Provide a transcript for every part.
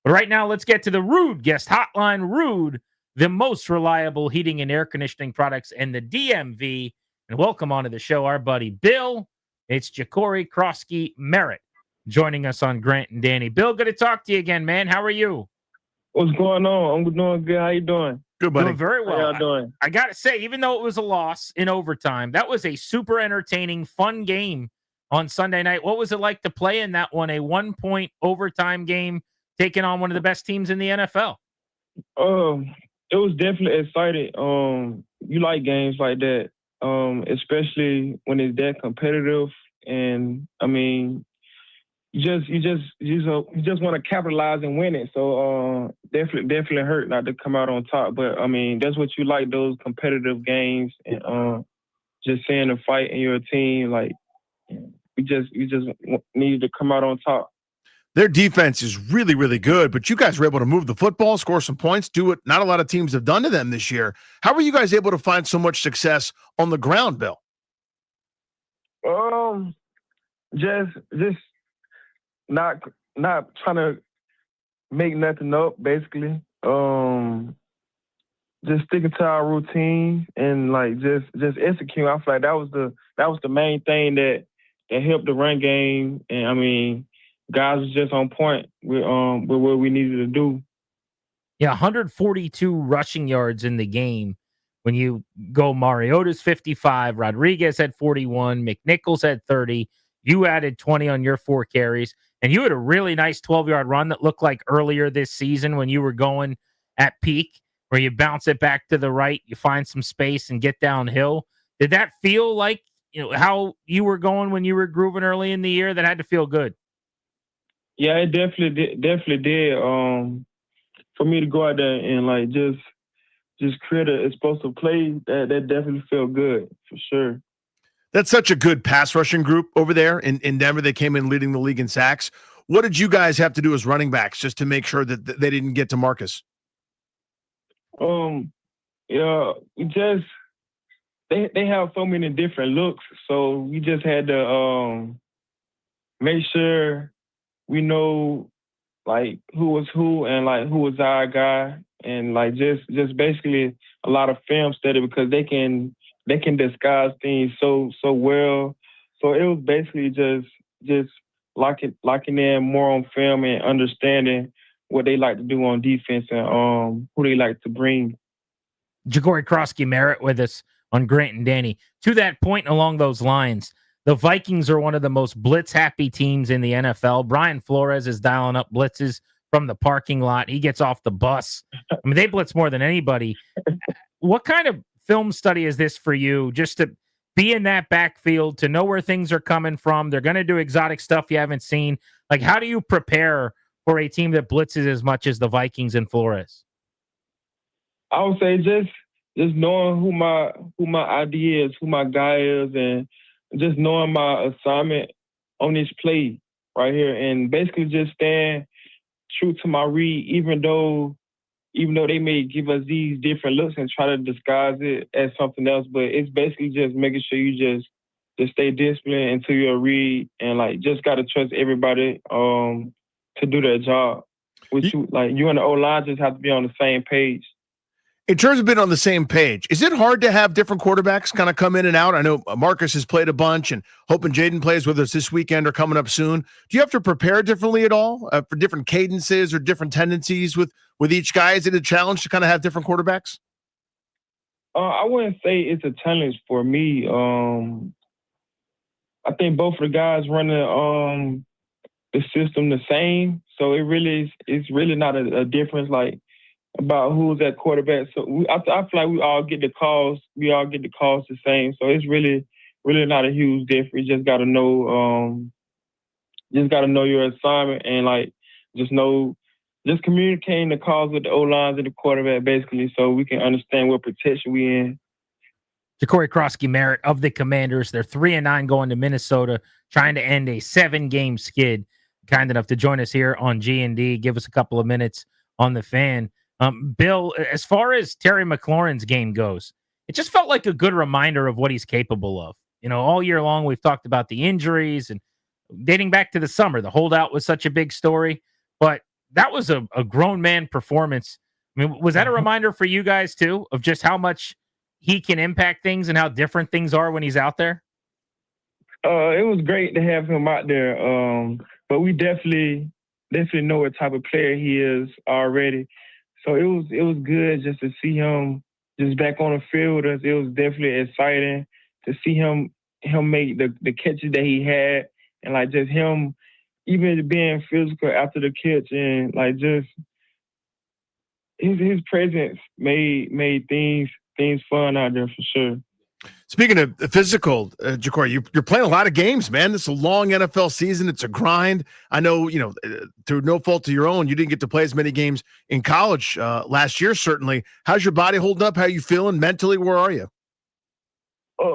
But right now, let's get to the Rude guest hotline. Rude, the most reliable heating and air conditioning products in the DMV. And welcome onto the show, our buddy Bill. It's Jacory Croskey-Merritt joining us on Grant and Danny. Bill, good to talk to you again, man. How are you? What's going on? I'm doing good. How you doing? Good, buddy. Doing very well. How y'all doing? I got to say, even though it was a loss in overtime, that was a super entertaining, fun game on Sunday night. What was it like to play in that one, a 1-point overtime game, taking on one of the best teams in the NFL? It was definitely exciting. You like games like that, especially when it's that competitive. And I mean, you just want to capitalize and win it. So definitely hurt not to come out on top. But I mean, that's what you like, those competitive games, and just seeing the fight in your team. Like you just need to come out on top. Their defense is really, really good, but you guys were able to move the football, score some points, do what not a lot of teams have done to them this year. How were you guys able to find so much success on the ground, Bill? Just not trying to make nothing up, basically. Just sticking to our routine and like just execute. I feel like that was the main thing that helped the run game. And I mean, guys was just on point with what we needed to do. Yeah, 142 rushing yards in the game. When you go Mariota's 55, Rodriguez had 41, McNichols had 30. You added 20 on your 4 carries, and you had a really nice 12-yard run that looked like earlier this season when you were going at peak, where you bounce it back to the right, you find some space and get downhill. Did that feel like, how you were going when you were grooving early in the year? That had to feel good. Yeah, it definitely did. For me to go out there and like just create an explosive play, that definitely felt good for sure. That's such a good pass rushing group over there in Denver. They came in leading the league in sacks. What did you guys have to do as running backs just to make sure that they didn't get to Marcus? Yeah, they have so many different looks, so we just had to make sure we know like who was who and like who was our guy, and like just basically a lot of film study because they can disguise things so well. So it was basically just locking in more on film and understanding what they like to do on defense and who they like to bring. Jacory Croskey-Merritt with us on Grant and Danny. To that point, along those lines, the Vikings are one of the most blitz-happy teams in the NFL. Brian Flores is dialing up blitzes from the parking lot. He gets off the bus. I mean, they blitz more than anybody. What kind of film study is this for you, just to be in that backfield, to know where things are coming from? They're going to do exotic stuff you haven't seen. Like, how do you prepare for a team that blitzes as much as the Vikings and Flores? I would say just knowing who my ID is, who my guy is, and just knowing my assignment on this play right here, and basically just staying true to my read, even though they may give us these different looks and try to disguise it as something else. But it's basically just making sure you just stay disciplined until your read, and like just gotta trust everybody to do their job. Which you and the O-line just have to be on the same page. In terms of being on the same page, is it hard to have different quarterbacks kind of come in and out? I know Marcus has played a bunch and hoping Jayden plays with us this weekend or coming up soon. Do you have to prepare differently at all for different cadences or different tendencies with each guy? Is it a challenge to kind of have different quarterbacks? I wouldn't say it's a challenge for me. I think both of the guys running the system the same, so it's really not a difference like about who's at quarterback. So I feel like we all get the calls. We all get the calls the same. So it's really not a huge difference. You just gotta know your assignment and like just communicating the calls with the O-lines and the quarterback basically, so we can understand what protection we in. Jacory Croskey-Merritt of the Commanders. They're 3-9 going to Minnesota, trying to end a 7-game skid. Kind enough to join us here on G&D. Give us a couple of minutes on the fan. Bill, as far as Terry McLaurin's game goes, it just felt like a good reminder of what he's capable of. All year long we've talked about the injuries, and dating back to the summer, the holdout was such a big story. But that was a grown man performance. I mean, was that a reminder for you guys too of just how much he can impact things and how different things are when he's out there? It was great to have him out there. But we definitely know what type of player he is already. So it was good just to see him just back on the field. It was definitely exciting to see him make the catches that he had, and like just him even being physical after the catch, and like just his presence made things fun out there for sure. Speaking of physical, Jacory, you're playing a lot of games, man. This is a long NFL season. It's a grind. I know, through no fault of your own, you didn't get to play as many games in college last year, certainly. How's your body holding up? How are you feeling mentally? Where are you? I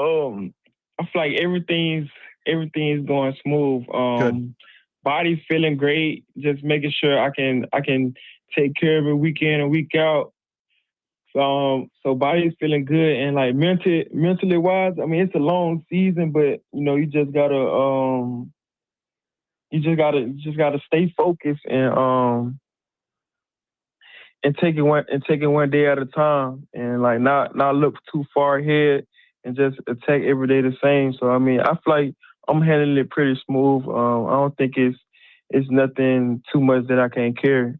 feel like everything's going smooth. Good. Body's feeling great. Just making sure I can take care of it week in and week out. So body's feeling good, and like mentally wise, I mean, it's a long season, but you just gotta stay focused and take it one day at a time, and like not look too far ahead, and just attack every day the same. So I mean, I feel like I'm handling it pretty smooth. I don't think it's nothing too much that I can't carry.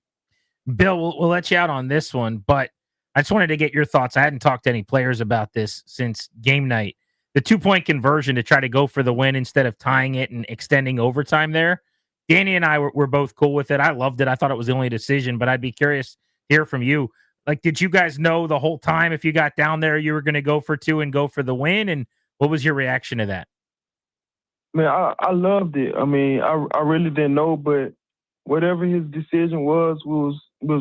Bill, we'll let you out on this one, but I just wanted to get your thoughts. I hadn't talked to any players about this since game night. The 2-point conversion to try to go for the win instead of tying it and extending overtime there. Danny and I were both cool with it. I loved it. I thought it was the only decision, but I'd be curious to hear from you. Like, did you guys know the whole time if you got down there you were going to go for 2 and go for the win? And what was your reaction to that? Man, I loved it. I mean, I really didn't know, but whatever his decision was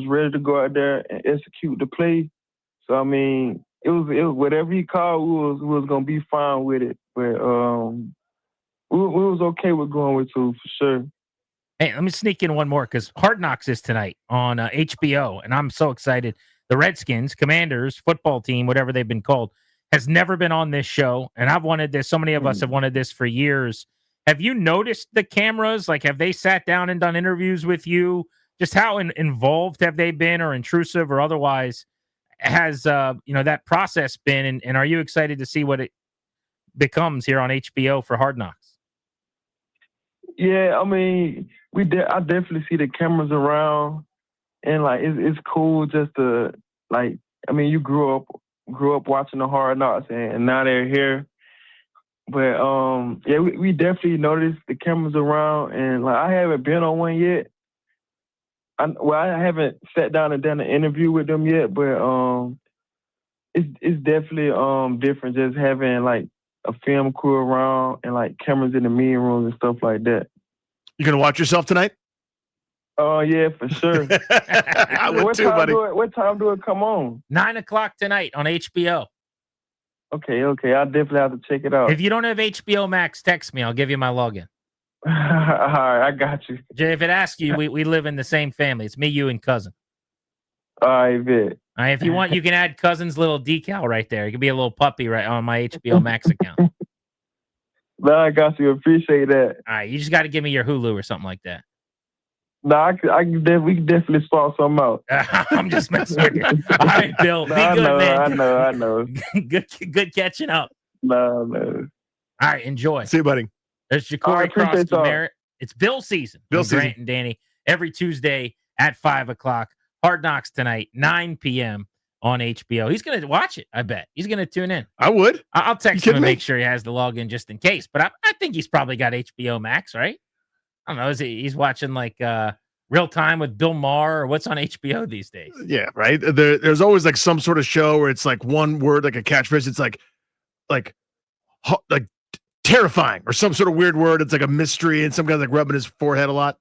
ready to go out there and execute the play. So I mean, it was whatever he called, we was gonna be fine with it. But we was okay with going with 2 for sure. Hey, let me sneak in one more because Hard Knocks is tonight on HBO, and I'm so excited. The Redskins, Commanders, football team, whatever they've been called, has never been on this show, and I've wanted this. So many of us have wanted this for years. Have you noticed the cameras? Like, have they sat down and done interviews with you? Just how involved have they been, or intrusive, or otherwise? Has that process been? And are you excited to see what it becomes here on HBO for Hard Knocks? Yeah, I mean, I definitely see the cameras around, and like it's cool just to like. I mean, you grew up watching the Hard Knocks, and now they're here. But yeah, we definitely noticed the cameras around, and like I haven't been on one yet. I haven't sat down and done an interview with them yet, but it's definitely different just having like a film crew around and like cameras in the meeting rooms and stuff like that. You gonna watch yourself tonight? Oh yeah, for sure. I would too, buddy. What time do it come on? 9:00 tonight on HBO. Okay. I'll definitely have to check it out. If you don't have HBO Max, text me. I'll give you my login. All right, I got you. Jay, if it asks you, we live in the same family. It's me, you, and cousin. All right, bet. All right, if you want, you can add cousin's little decal right there. It could be a little puppy right on my HBO Max account. No, I got you. Appreciate that. All right, you just got to give me your Hulu or something like that. No, we can definitely spot something out. I'm just messing with you. All right, Bill. Be good, man. I know. Good catching up. No. All right, enjoy. See you, buddy. There's Jacory Croskey-Merritt. It's Bill season. Grant and Danny every Tuesday at 5:00. Hard Knocks tonight, 9 p.m. on HBO. He's going to watch it, I bet. He's going to tune in. I would. I'll text him and make sure he has the login just in case. But I think he's probably got HBO Max, right? I don't know. He's watching like Real Time with Bill Maher, or what's on HBO these days? Yeah, right. There's always like some sort of show where it's like one word, like a catchphrase. It's like terrifying or some sort of weird word. It's like a mystery, and some guy's like rubbing his forehead a lot.